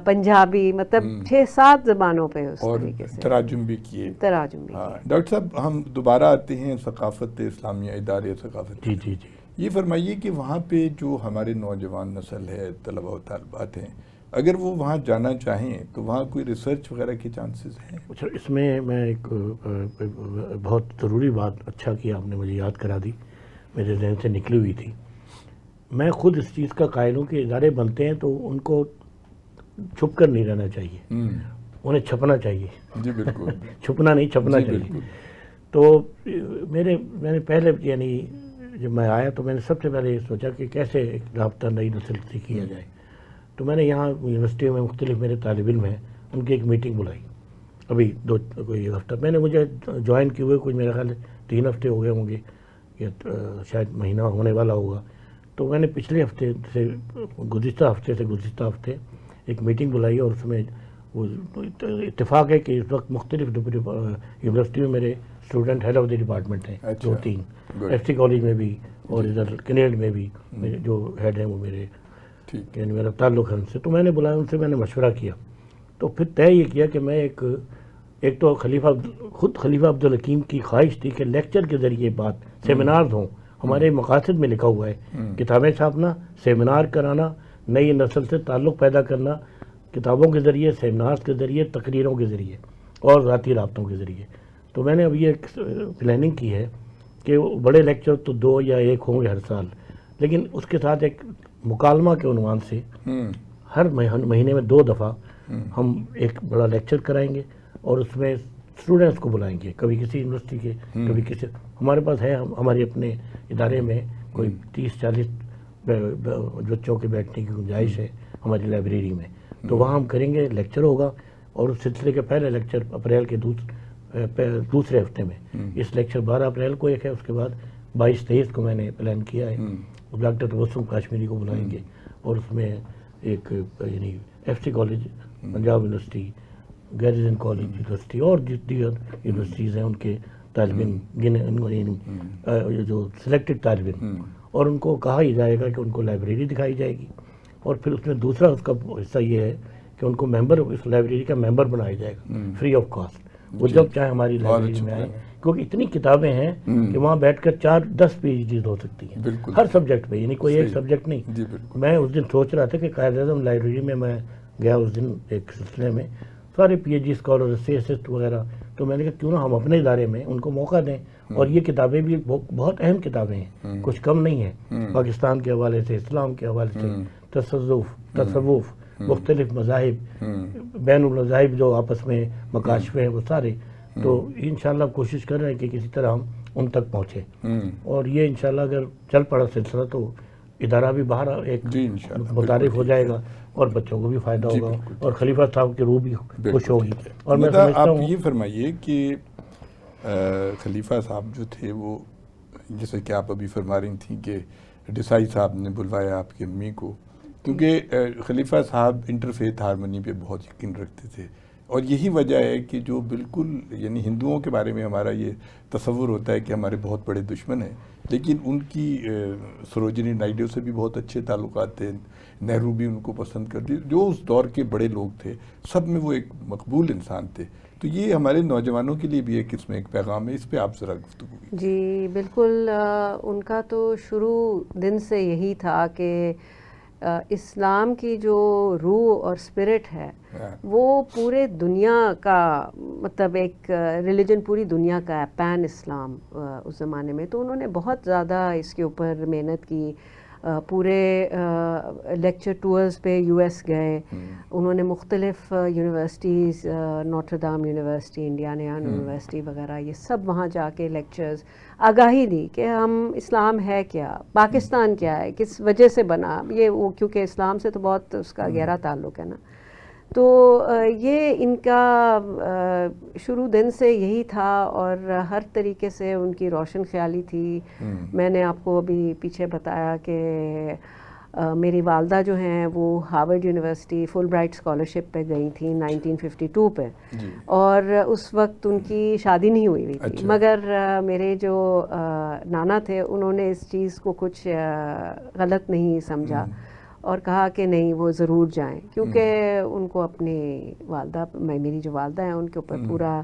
پنجابی، مطلب 6-7 زبانوں پہ اس طریقے سے تراجم بھی کیے. ڈاکٹر صاحب، ہم دوبارہ آتے ہیں ثقافت اسلامیہ، ادارے ثقافت. جی یہ فرمائیے کہ وہاں پہ جو ہمارے نوجوان نسل ہے، طلبہ و طالبات ہیں، اگر وہ وہاں جانا چاہیں تو وہاں کوئی ریسرچ وغیرہ کے چانسز ہیں؟ اچھا، اس میں ایک بہت ضروری بات، اچھا کیا آپ نے مجھے یاد کرا دی، میرے ذہن سے نکلی ہوئی تھی. میں خود اس چیز کا قائل ہوں کہ ادارے بنتے ہیں تو ان کو چھپ کر نہیں رہنا چاہیے، انہیں چھپنا چاہیے. جی بالکل. چھپنا نہیں، چھپنا چاہیے. تو میں نے پہلے یعنی جب میں آیا تو میں نے سب سے پہلے یہ سوچا کہ کیسے ایک رابطہ نئی نسل سے کیا جائے. تو میں نے یہاں یونیورسٹی میں مختلف میرے طالب علم ہیں، ان کی ایک میٹنگ بلائی. ابھی کوئی ہفتہ مجھے جوائن کیے ہوئے، کوئی میرا خیال 3 ہفتے ہو گئے ہوں گے یا شاید مہینہ ہونے والا ہوگا. تو میں نے پچھلے ہفتے سے گزشتہ ہفتے ایک میٹنگ بلائی، اور اس میں وہ اتفاق ہے کہ اس وقت مختلف یونیورسٹی میں میرے student head of the department ہیں 2-3، ایف سی کالج میں بھی اور ادھر کینیڈ میں بھی میرے جو ہیڈ ہیں وہ میرے یعنی میرا تعلق ہے ان سے. تو میں نے بلایا، ان سے میں نے مشورہ کیا. تو پھر طے یہ کیا کہ میں ایک تو خلیفہ عبدالحکیم کی خواہش تھی کہ لیکچر کے ذریعے بات سیمینارز ہوں. ہمارے مقاصد میں لکھا ہوا ہے کتابیں چھاپنا، سیمینار کرانا، نئی نسل سے تعلق پیدا کرنا، کتابوں کے ذریعے، سیمینارز کے ذریعے، تقریروں کے ذریعے اور ذاتی رابطوں کے ذریعے. تو میں نے اب یہ پلاننگ کی ہے کہ بڑے لیکچر تو 2 یا 1 ہوں گے ہر سال، لیکن اس کے ساتھ ایک مکالمہ کے عنوان سے ہر مہینے میں 2 دفعہ ہم ایک بڑا لیکچر کرائیں گے، اور اس میں اسٹوڈنٹس کو بلائیں گے، کبھی کسی یونیورسٹی کے، کبھی کسی. ہمارے پاس ہے ہمارے اپنے ادارے میں کوئی 30-40 بچوں کے بیٹھنے کی گنجائش ہے ہماری لائبریری میں. تو وہاں ہم کریں گے، لیکچر ہوگا. اور اس سلسلے کے پہلے لیکچر اپریل کے دوسرے ہفتے میں، اس لیکچر 12 اپریل کو ایک ہے، اس کے بعد 22-23 کو میں نے پلان کیا ہے. ڈاکٹر تبسم کاشمیری کو بلائیں گے، اور اس میں ایک یعنی F C college, Punjab university, garrison college university اور دیگر یونیورسٹیز ہیں ان کے طالب علم جو سلیکٹڈ طالب علم، اور ان کو کہا ہی جائے گا کہ ان کو لائبریری دکھائی جائے گی. اور پھر اس میں دوسرا اس کا حصہ یہ ہے کہ ان کو اس لائبریری کا ممبر بنایا جائے گا فری آف کاسٹ. وہ جب چاہے ہماری لائبریری میں آئے، کیونکہ اتنی کتابیں ہیں کہ وہاں بیٹھ کر 4-10 PhDs ہو سکتی ہیں ہر سبجیکٹ پہ، یعنی کوئی ایک سبجیکٹ نہیں. میں اس دن سوچ رہا تھا کہ قائد اعظم لائبریری میں گیا اس دن ایک سلسلے میں، سارے PhD اسکالر، اسسٹ وغیرہ. تو میں نے کہا کیوں نہ ہم اپنے ادارے میں ان کو موقع دیں. اور یہ کتابیں بھی بہت اہم کتابیں ہیں، کچھ کم نہیں ہیں. پاکستان کے حوالے سے، اسلام کے حوالے سے، تصوف، مختلف مذاہب، بین المذاہب جو آپس میں مکاشفے ہیں وہ سارے. تو انشاءاللہ کوشش کر رہے ہیں کہ کسی طرح ہم ان تک پہنچیں. اور یہ انشاءاللہ اگر چل پڑا سلسلہ تو ادارہ بھی باہر ایک متعارف ہو جائے گا، اور بچوں کو بھی فائدہ ہوگا، اور خلیفہ صاحب کی روح بھی خوش ہوگی. اور میں سمجھتا ہوں آپ یہ فرمائیے کہ خلیفہ صاحب جو تھے وہ، جیسے کہ آپ ابھی فرما رہی تھیں کہ ڈیسائی صاحب نے بلوایا آپ کی امی کو، کیونکہ خلیفہ صاحب انٹرفیتھ ہارمونی پہ بہت یقین رکھتے تھے. اور یہی وجہ ہے کہ جو بالکل یعنی ہندوؤں کے بارے میں ہمارا یہ تصور ہوتا ہے کہ ہمارے بہت بڑے دشمن ہیں، لیکن ان کی سروجنی نائیڈو سے بھی بہت اچھے تعلقات تھے. نہرو بھی ان کو پسند کرتے، جو اس دور کے بڑے لوگ تھے سب میں وہ ایک مقبول انسان تھے. تو یہ ہمارے نوجوانوں کے لیے بھی ایک قسم ایک پیغام ہے. اس پہ آپ ذرا گفتگو کیجیے. جی بالکل. ان کا تو شروع دن سے یہی تھا کہ اسلام کی جو روح اور اسپرٹ ہے وہ پورے دنیا کا، مطلب ایک ریلیجن پوری دنیا کا ہے، پین اسلام اس زمانے میں. تو انہوں نے بہت زیادہ اس کے اوپر محنت کی. پورے لیکچر ٹورز پہ US گئے. انہوں نے مختلف یونیورسٹیز، نوٹر دام یونیورسٹی، انڈیانا یونیورسٹی وغیرہ، یہ سب وہاں جا کے لیکچرز، آگاہی دی کہ ہم اسلام ہے کیا، پاکستان کیا ہے، کس وجہ سے بنا یہ، وہ کیونکہ اسلام سے تو بہت اس کا گہرا تعلق ہے نا. تو یہ ان کا شروع دن سے یہی تھا، اور ہر طریقے سے ان کی روشن خیالی تھی. میں نے آپ کو ابھی پیچھے بتایا کہ میری والدہ جو ہیں وہ ہارورڈ یونیورسٹی فل برائٹ اسکالرشپ پہ گئی تھیں 1952 پہ، اور اس وقت ان کی شادی نہیں ہوئی تھی. مگر میرے جو نانا تھے انہوں نے اس چیز کو کچھ غلط نہیں سمجھا اور کہا کہ نہیں وہ ضرور جائیں، کیونکہ ان کو اپنی والدہ، میری جو والدہ ہیں ان کے اوپر پورا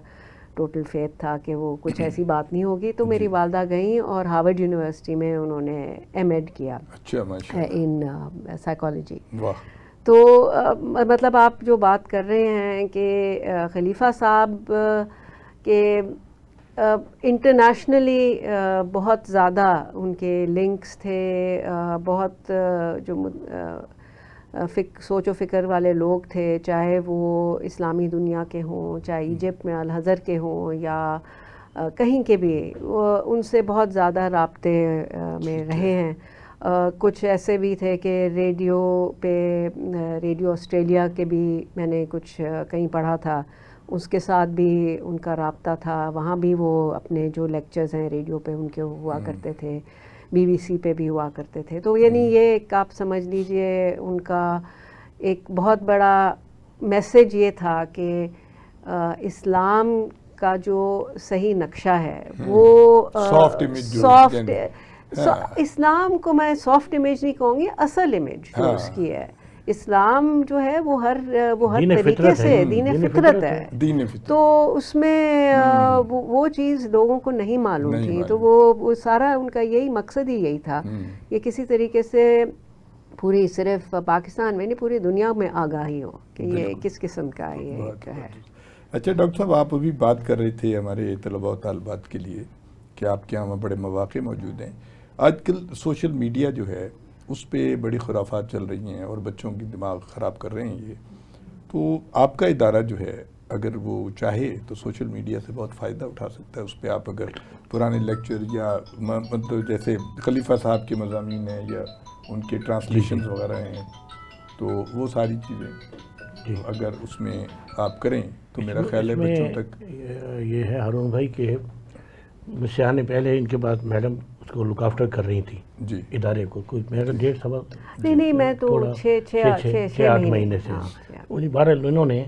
ٹوٹل فیتھ تھا کہ وہ کچھ ایسی بات نہیں ہوگی. تو میری والدہ گئیں اور ہارورڈ یونیورسٹی میں انہوں نے M.Ed کیا ان سائیکالوجی. تو مطلب آپ جو بات کر رہے ہیں کہ خلیفہ صاحب کے انٹرنیشنلی بہت زیادہ ان کے لنکس تھے، بہت جو سوچ و فکر والے لوگ تھے، چاہے وہ اسلامی دنیا کے ہوں، چاہے ایجپٹ میں الازہر کے ہوں یا کہیں کے بھی، ان سے بہت زیادہ رابطے میں رہے ہیں۔ کچھ ایسے بھی تھے کہ ریڈیو آسٹریلیا کے بھی میں نے کچھ کہیں پڑھا تھا، اس کے ساتھ بھی ان کا رابطہ تھا، وہاں بھی وہ اپنے جو لیکچرز ہیں ریڈیو پہ ان کے ہوا کرتے تھے، BBC پہ بھی ہوا کرتے تھے۔ تو یعنی یہ ایک آپ سمجھ لیجئے ان کا ایک بہت بڑا میسج یہ تھا کہ اسلام کا جو صحیح نقشہ ہے وہ سافٹ، اسلام کو میں سافٹ امیج نہیں کہوں گی، اصل امیج جو اس کی ہے، اسلام جو ہے وہ ہر طریقے سے دین فطرت ہے، تو اس میں وہ چیز لوگوں کو نہیں معلوم تھی، تو وہ سارا ان کا یہی مقصد ہی یہی تھا کہ کسی طریقے سے پوری صرف پاکستان میں نہیں پوری دنیا میں آگاہی ہو کہ یہ کس قسم کا یہ ہے۔ اچھا ڈاکٹر صاحب، آپ ابھی بات کر رہے تھے ہمارے طلباء و طالبات کے لیے کہ آپ کے یہاں بڑے مواقع موجود ہیں۔ آج کل سوشل میڈیا جو ہے اس پہ بڑی خرافات چل رہی ہیں اور بچوں کی دماغ خراب کر رہے ہیں یہ، تو آپ کا ادارہ جو ہے اگر وہ چاہے تو سوشل میڈیا سے بہت فائدہ اٹھا سکتا ہے۔ اس پہ آپ اگر پرانے لیکچر یا مطلب جیسے خلیفہ صاحب کے مضامین ہیں یا ان کے ٹرانسلیشنز وغیرہ ہیں، تو وہ ساری چیزیں اگر اس میں آپ کریں تو میرا خیال ہے بچوں تک یہ ہے ہارون بھائی کہ مجھ سے آنے پہلے ان کے بعد میڈم اس کو لک آفٹر کر رہی تھی جی ادارے کو، کوئی میرا 1.5 سوا نہیں میں تو 6-8 مہینے سے انہیں 12 انہوں نے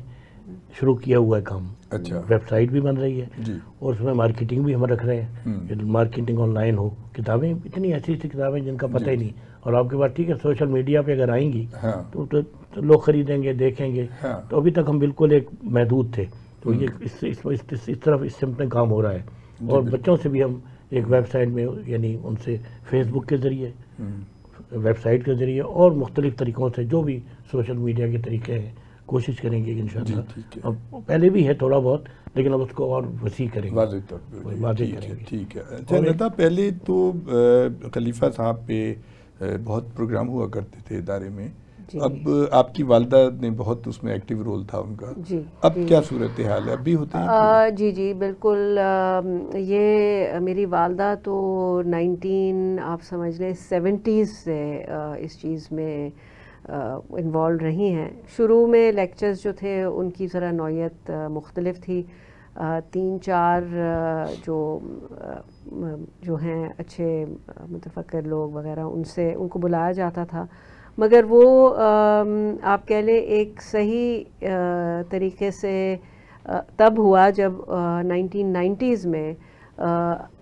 شروع کیا ہوا ہے کام۔ اچھا، ویب سائٹ بھی بن رہی ہے جی اور اس میں مارکیٹنگ بھی ہم رکھ رہے ہیں، مارکیٹنگ آن لائن ہو، کتابیں اتنی ایسی کتابیں جن کا پتہ ہی نہیں، اور آپ کے پاس ٹھیک ہے سوشل میڈیا پہ اگر آئیں گی تو لوگ خریدیں گے، دیکھیں گے، تو ابھی تک ہم بالکل ایک محدود تھے، تو یہ اس طرف اس سمت میں کام ہو رہا ہے، اور بچوں سے بھی ہم ایک ویب سائٹ میں یعنی ان سے فیس بک کے ذریعے، ویب سائٹ کے ذریعے اور مختلف طریقوں سے جو بھی سوشل میڈیا کے طریقے ہیں کوشش کریں گے انشاءاللہ۔ اب پہلے بھی ہے تھوڑا بہت، لیکن اب اس کو اور وسیع کریں گے، واضح طور پہ واضح کریں گے۔ ٹھیک ہے۔ اچھا نتا، پہلے تو خلیفہ صاحب پہ بہت پروگرام ہوا کرتے تھے ادارے میں، اب آپ کی والدہ نے بہت اس میں ایکٹیو رول تھا ان کا، اب کیا صورتحال ہے؟ اب بھی ہوتے ہیں؟ جی بالکل، یہ میری والدہ تو 19 آپ سمجھ لیں 70s سے اس چیز میں انوالو رہی ہیں۔ شروع میں لیکچرز جو تھے ان کی ذرا نوعیت مختلف تھی، 3-4 جو ہیں اچھے متفکر لوگ وغیرہ ان کو بلایا جاتا تھا، مگر وہ آپ کہہ لیں ایک صحیح طریقے سے تب ہوا جب 1990s میں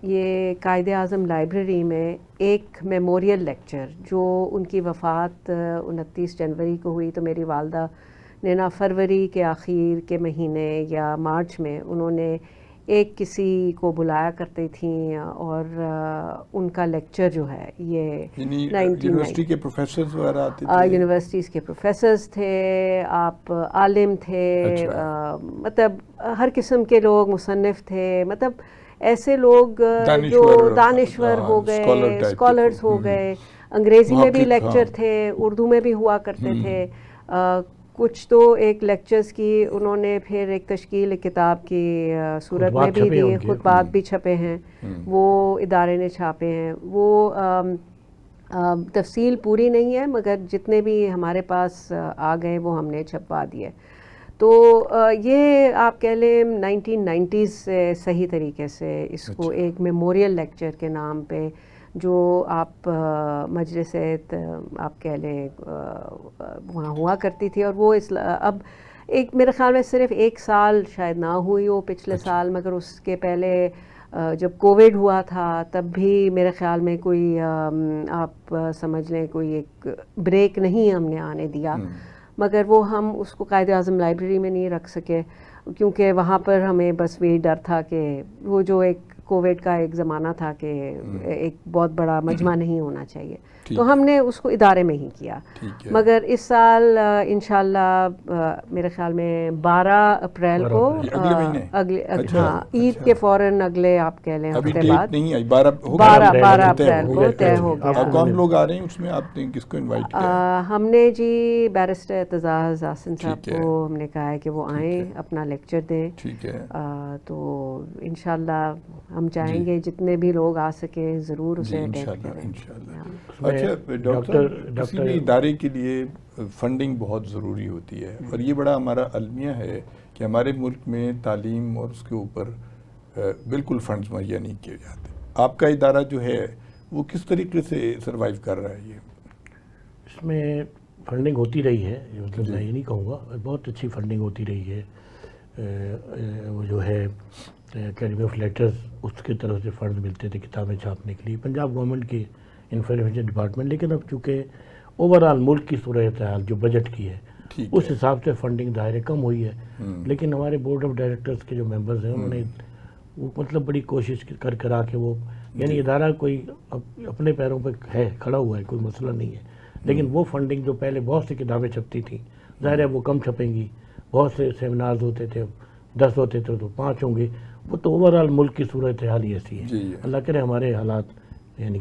یہ قائد اعظم لائبریری میں ایک میموریل لیکچر جو ان کی وفات 29 جنوری کو ہوئی، تو میری والدہ نے نا فروری کے آخر کے مہینے یا مارچ میں انہوں نے ایک کسی کو بلایا کرتی تھیں، اور ان کا لیکچر جو ہے یہ یونیورسٹی کے پروفیسرز وغیرہ آتے تھے، یونیورسٹیز کے پروفیسرز تھے، آپ عالم تھے، مطلب ہر قسم کے لوگ، مصنف تھے، مطلب ایسے لوگ جو دانشور ہو گئے، اسکالرز ہو گئے، انگریزی میں بھی لیکچر تھے، اردو میں بھی ہوا کرتے تھے، کچھ تو ایک لیکچرز کی انہوں نے پھر ایک تشکیل کتاب کی صورت میں بھی دی، خطبات بھی چھپے ہیں، وہ ادارے نے چھاپے ہیں، وہ تفصیل پوری نہیں ہے مگر جتنے بھی ہمارے پاس آ گئے وہ ہم نے چھپوا دیے۔ تو یہ آپ کہہ لیں 1990s سے صحیح طریقے سے اس کو ایک میموریل لیکچر کے نام پہ جو آپ مجلس آپ کہہ لیں وہاں ہوا کرتی تھی، اور وہ اب ایک میرے خیال میں صرف 1 سال شاید نہ ہوئی ہو پچھلے سال، مگر اس کے پہلے جب کووڈ ہوا تھا تب بھی میرے خیال میں کوئی آپ سمجھ لیں کوئی ایک بریک نہیں ہم نے آنے دیا، مگر وہ ہم اس کو قائد اعظم لائبریری میں نہیں رکھ سکے کیونکہ وہاں پر ہمیں بس وہی ڈر تھا کہ وہ جو ایک کووڈ کا ایک زمانہ تھا کہ ایک بہت بڑا مجمع نہیں ہونا چاہیے، تو ہم نے اس کو ادارے میں ہی کیا. مگر اس سال انشاءاللہ میرے خیال میں 12 اپریل کو اگلے ہاں عید کے فوراً اگلے آپ کہہ لیں ہفتے بعد 12 اپریل کو طے ہو گیا. کون لوگ آ رہے ہیں اس میں؟ آپ نے کس کو انوائٹ کیا؟ ہم نے جی بیرسٹر اعتزاز حسن صاحب کو ہم نے کہا ہے کہ وہ آئیں اپنا لیکچر دیں. ٹھیک ہے. تو انشاءاللہ ہم چاہیں گے جتنے بھی لوگ آ سکیں ضرور اسے اٹینڈ کریں. اچھا ڈاکٹر، کسی بھی ادارے کے لیے فنڈنگ بہت ضروری ہوتی ہے، اور یہ بڑا ہمارا المیہ ہے کہ ہمارے ملک میں تعلیم اور اس کے اوپر بالکل فنڈز مہیا نہیں کیے جاتے. آپ کا ادارہ جو ہے وہ کس طریقے سے سروائیو کر رہا ہے؟ یہ اس میں فنڈنگ ہوتی رہی ہے، مطلب میں یہ نہیں کہوں گا، بہت اچھی فنڈنگ ہوتی رہی ہے. وہ جو ہے اکیڈمی آف لیٹرز اس کی طرف سے فنڈز ملتے تھے کتابیں چھاپنے کے لیے، پنجاب گورنمنٹ کی انفارمیشن ڈپارٹمنٹ. لیکن اب چونکہ اوور آل ملک کی صورتحال جو بجٹ کی ہے اس حساب سے فنڈنگ ظاہر کم ہوئی ہے. لیکن ہمارے بورڈ آف ڈائریکٹرز کے جو ممبرز ہیں انہوں نے وہ مطلب بڑی کوشش کرا کے وہ، یعنی ادارہ کوئی اپنے پیروں پہ ہے، کھڑا ہوا ہے، کوئی مسئلہ نہیں ہے. لیکن وہ فنڈنگ جو پہلے بہت سی کتابیں چھپتی تھیں ظاہر ہے وہ کم چھپیں گی. بہت سے سیمینارز ہوتے تھے، 10 ہوتے تھے تو 5 ہوں گے. وہ تو اوور آل ملک کی صورتحال ہی ایسی ہے. اللہ کرے ہمارے حالات یعنی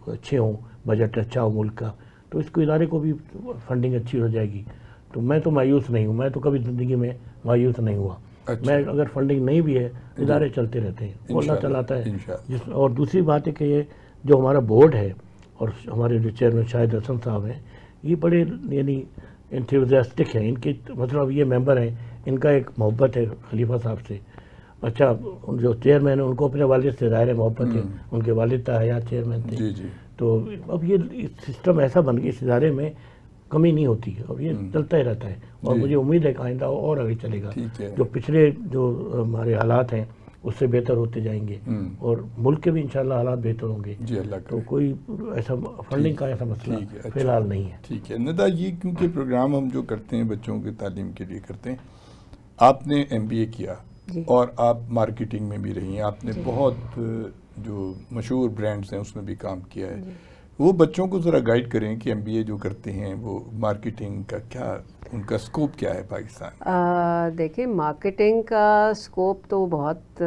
اچھے ہوں، بجٹ اچھا ہو ملک کا، تو اس کو ادارے کو بھی فنڈنگ اچھی ہو جائے گی. تو میں تو مایوس نہیں ہوں، میں تو کبھی زندگی میں مایوس نہیں ہوا. میں اگر فنڈنگ نہیں بھی ہے ادارے چلتے رہتے ہیں، وہ اللہ چلاتا ہے. اور دوسری بات ہے کہ یہ جو ہمارا بورڈ ہے اور ہمارے جو چیئرمین شاہد حسن صاحب ہیں، یہ بڑے یعنی انتھیوزیاسٹک ہیں. ان کے مطلب یہ ممبر ہیں، ان کا ایک محبت ہے خلیفہ صاحب سے. اچھا جو چیئرمین ہیں ان کو اپنے والد سے ظاہر محبت ہے، ان کے والد حیات چیئرمین تھے. تو اب یہ سسٹم ایسا بن گیا اس ادارے میں، کمی نہیں ہوتی ہے، اور یہ چلتا ہی رہتا ہے. اور مجھے امید ہے کہ آئندہ اور آگے چلے گا. جو پچھلے جو ہمارے حالات ہیں اس سے بہتر ہوتے جائیں گے، اور ملک کے بھی انشاءاللہ حالات بہتر ہوں گے. تو کوئی ایسا فنڈنگ کا ایسا مسئلہ فی الحال نہیں ہے. ٹھیک ہے. ندا، یہ کیونکہ پروگرام ہم جو کرتے ہیں بچوں کی تعلیم کے لیے کرتے ہیں، آپ نے MBA کیا اور آپ مارکیٹنگ میں بھی رہی ہیں، آپ نے بہت جو مشہور برانڈز ہیں اس میں بھی کام کیا ہے. وہ بچوں کو ذرا گائیڈ کریں کہ MBA جو کرتے ہیں وہ مارکیٹنگ کا کیا، ان کا سکوپ کیا ہے پاکستان؟ دیکھیں مارکیٹنگ کا سکوپ تو بہت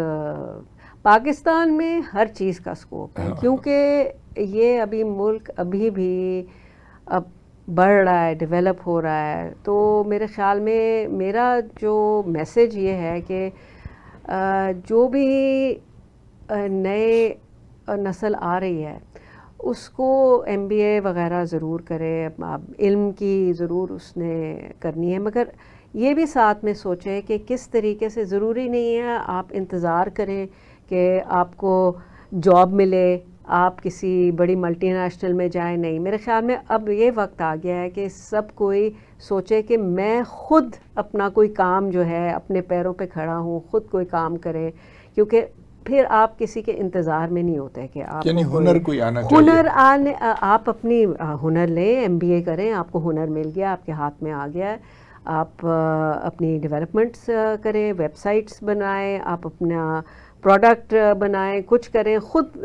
پاکستان میں ہر چیز کا سکوپ ہے، کیونکہ یہ ابھی ملک ابھی بھی اب بڑھ رہا ہے، ڈیولپ ہو رہا ہے. تو میرے خیال میں میرا جو میسیج یہ ہے کہ جو بھی نئے نسل آ رہی ہے اس کو MBA وغیرہ ضرور کرے، علم کی ضرور اس نے کرنی ہے، مگر یہ بھی ساتھ میں سوچے کہ کس طریقے سے. ضروری نہیں ہے آپ انتظار کریں کہ آپ کو جاب ملے، آپ کسی بڑی ملٹی نیشنل میں جائیں. نہیں، میرے خیال میں اب یہ وقت آ گیا ہے کہ سب کوئی سوچے کہ میں خود اپنا کوئی کام جو ہے اپنے پیروں پہ کھڑا ہوں، خود کوئی کام کرے. کیونکہ پھر آپ کسی کے انتظار میں نہیں ہوتے کہ آپ یعنی ہنر کوئی آنا چاہیے. آپ اپنی ہنر لیں، MBA کریں، آپ کو ہنر مل گیا، آپ کے ہاتھ میں آ گیا ہے، آپ اپنی ڈیولپمنٹس کریں، ویب سائٹس بنائیں، آپ اپنا پروڈکٹ بنائیں، کچھ کریں، خود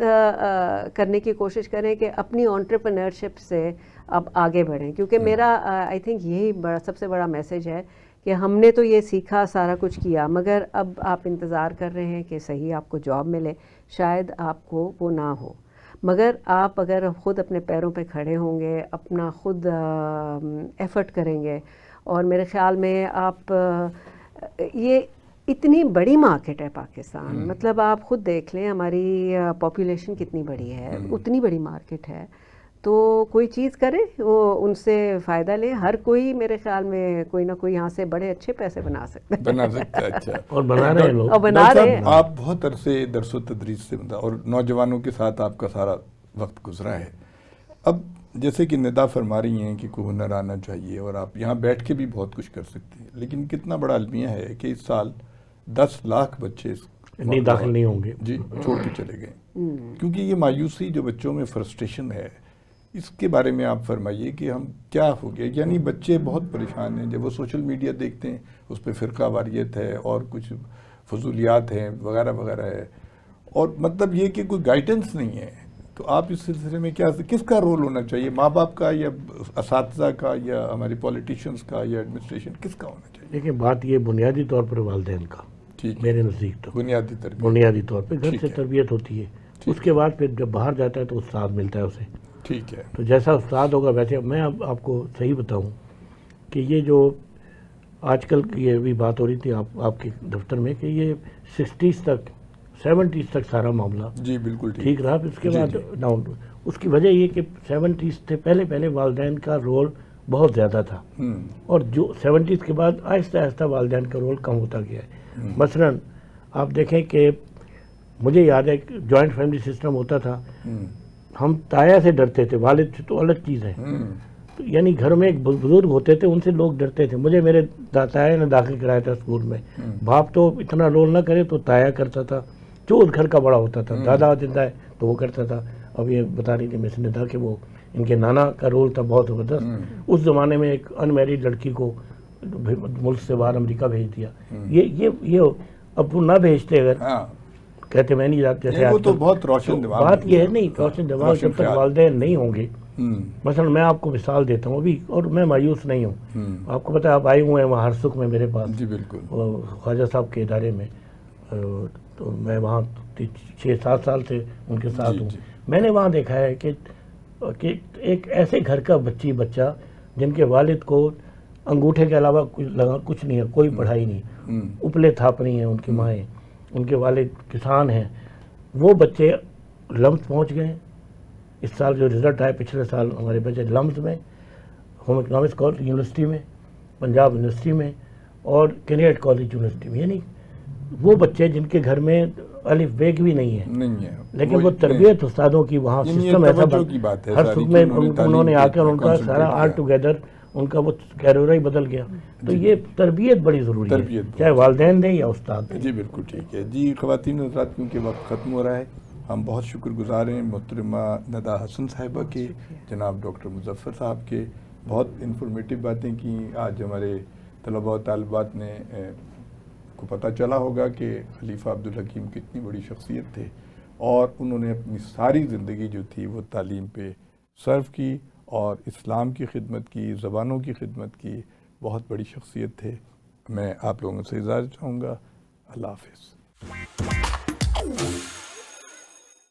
کرنے کی کوشش کریں کہ اپنی انٹرپرینورشپ سے اب آگے بڑھیں. کیونکہ میرا آئی تھنک یہی سب سے بڑا میسیج ہے کہ ہم نے تو یہ سیکھا، سارا کچھ کیا، مگر اب آپ انتظار کر رہے ہیں کہ صحیح آپ کو جاب ملے. شاید آپ کو وہ نہ ہو، مگر آپ اگر خود اپنے پیروں پہ کھڑے ہوں گے، اپنا خود ایفرٹ کریں گے، اور میرے خیال میں آپ یہ اتنی بڑی مارکیٹ ہے پاکستان، مطلب آپ خود دیکھ لیں ہماری پاپولیشن کتنی بڑی ہے، اتنی بڑی مارکیٹ ہے. تو کوئی چیز کرے، وہ ان سے فائدہ لے. ہر کوئی میرے خیال میں کوئی نہ کوئی یہاں سے بڑے اچھے پیسے بنا سکتا ہے. اچھا. اور بنا رہے ہیں لوگ. بنا رہے ہیں. آپ بہت عرصے درس و تدریس سے اور نوجوانوں کے ساتھ آپ کا سارا وقت گزرا ہے. اب جیسے کہ ندا فرما رہی ہیں کہ کوئی ہنر آنا چاہیے اور آپ یہاں بیٹھ کے بھی بہت کچھ کر سکتے ہیں، لیکن کتنا بڑا المیہ ہے کہ اس سال 10 لاکھ بچے نہیں داخل نہیں ہوں گے، جی چھوڑ کے چلے گئے. کیونکہ یہ مایوسی جو بچوں میں فرسٹریشن ہے، اس کے بارے میں آپ فرمائیے کہ ہم کیا ہو گیا. یعنی بچے بہت پریشان ہیں جب وہ سوشل میڈیا دیکھتے ہیں، اس پہ فرقہ واریت ہے اور کچھ فضولیات ہیں وغیرہ وغیرہ ہے، اور مطلب یہ کہ کوئی گائیڈنس نہیں ہے. تو آپ اس سلسلے میں کس کا رول ہونا چاہیے؟ ماں باپ کا یا اساتذہ کا یا ہمارے پولیٹیشینس کا یا ایڈمنسٹریشن، کس کا ہونا چاہیے؟ دیکھیں بات یہ بنیادی طور پر والدین کا، ٹھیک، میرے نزدیک تو بنیادی تربیت، بنیادی طور پہ گھر ٹھیک سے ہے، تربیت ہوتی ہے. اس کے بعد پھر جب باہر جاتا ہے تو استاد ملتا ہے اسے. ٹھیک ہے. تو جیسا استاد ہوگا ویسے. میں اب آپ کو صحیح بتاؤں کہ یہ جو آج کل یہ بھی بات ہو رہی تھی آپ کے دفتر میں کہ یہ 60s تک 70s تک سارا معاملہ جی بالکل ٹھیک رہا. پھر اس کے جی بعد جی. ڈاؤن. اس کی وجہ یہ کہ 70s سے پہلے والدین کا رول بہت زیادہ تھا، اور جو 70s کے بعد آہستہ آہستہ والدین کا رول کم ہوتا گیا ہے. مثلاً آپ دیکھیں کہ مجھے یاد ہے کہ جوائنٹ فیملی سسٹم ہوتا تھا. ہم تایا سے ڈرتے تھے، والد سے تو الگ چیز ہے. یعنی گھر میں ایک بزرگ ہوتے تھے، ان سے لوگ ڈرتے تھے. مجھے میرے تایا نے داخل کرایا تھا اسکول میں. باپ تو اتنا رول نہ کرے تو تایا کرتا تھا، جو اس گھر کا بڑا ہوتا تھا. دادا زندہ ہے تو وہ کرتا تھا. اب یہ بتا رہی تھی مس ندا کہ وہ ان کے نانا کا رول تھا بہت زبردست. اس زمانے میں ایک ان میریڈ لڑکی کو ملک سے باہر امریکہ بھیج دیا. یہ اب وہ نہ بھیجتے اگر کہتے میں نہیں جاتا. جیسے وہ تو بہت روشن دماغ بات یہ ہے نہیں، روشن دماغ جب تک والدین نہیں ہوں گے. مثلا میں آپ کو مثال دیتا ہوں ابھی، اور میں مایوس نہیں ہوں. آپ کو پتہ ہے آپ آئے ہوئے ہیں وہاں ہرسکھ میں میرے پاس. جی بالکل. خواجہ صاحب کے ادارے میں. تو میں وہاں 6-7 سال سے ان کے ساتھ ہوں. میں نے وہاں دیکھا ہے کہ ایک ایسے گھر کا بچہ جن کے والد کو انگوٹھے کے علاوہ کچھ نہیں ہے، کوئی پڑھائی نہیں، اپلے تھاپنی ہیں ان کی مائیں، ان کے والد کسان ہیں. وہ بچے لمس پہنچ گئے. اس سال جو رزلٹ آئے، پچھلے سال ہمارے بچے لمس میں، ہوم اکنامکس یونیورسٹی میں، پنجاب یونیورسٹی میں، اور کنیڈ کالج یونیورسٹی میں. یعنی وہ بچے جن کے گھر میں الف بیگ بھی نہیں ہے، لیکن وہ تربیت استادوں کی وہاں سسٹم ایسا ہر سکھ میں انہوں نے آ کر ان کا سارا آل ٹوگیدر ان کا وہ کیریورا ہی بدل گیا. تو یہ تربیت بڑی ضروری ہے، چاہے والدین دیں یا استاد دیں. جی بالکل ٹھیک ہے. جی خواتین حضرات، کیونکہ وقت ختم ہو رہا ہے، ہم بہت شکر گزار ہیں محترمہ ندیٰ حسن صاحبہ کے، جناب ڈاکٹر مظفر صاحب کے. بہت انفارمیٹیو باتیں کی. آج ہمارے طلباء و طالبات نے کو پتہ چلا ہوگا کہ خلیفہ عبدالحکیم کتنی بڑی شخصیت تھے، اور انہوں نے اپنی ساری زندگی جو تھی وہ تعلیم پہ صرف کی، اور اسلام کی خدمت کی، زبانوں کی خدمت کی. بہت بڑی شخصیت تھے. میں آپ لوگوں سے اجازت چاہوں گا. اللہ حافظ.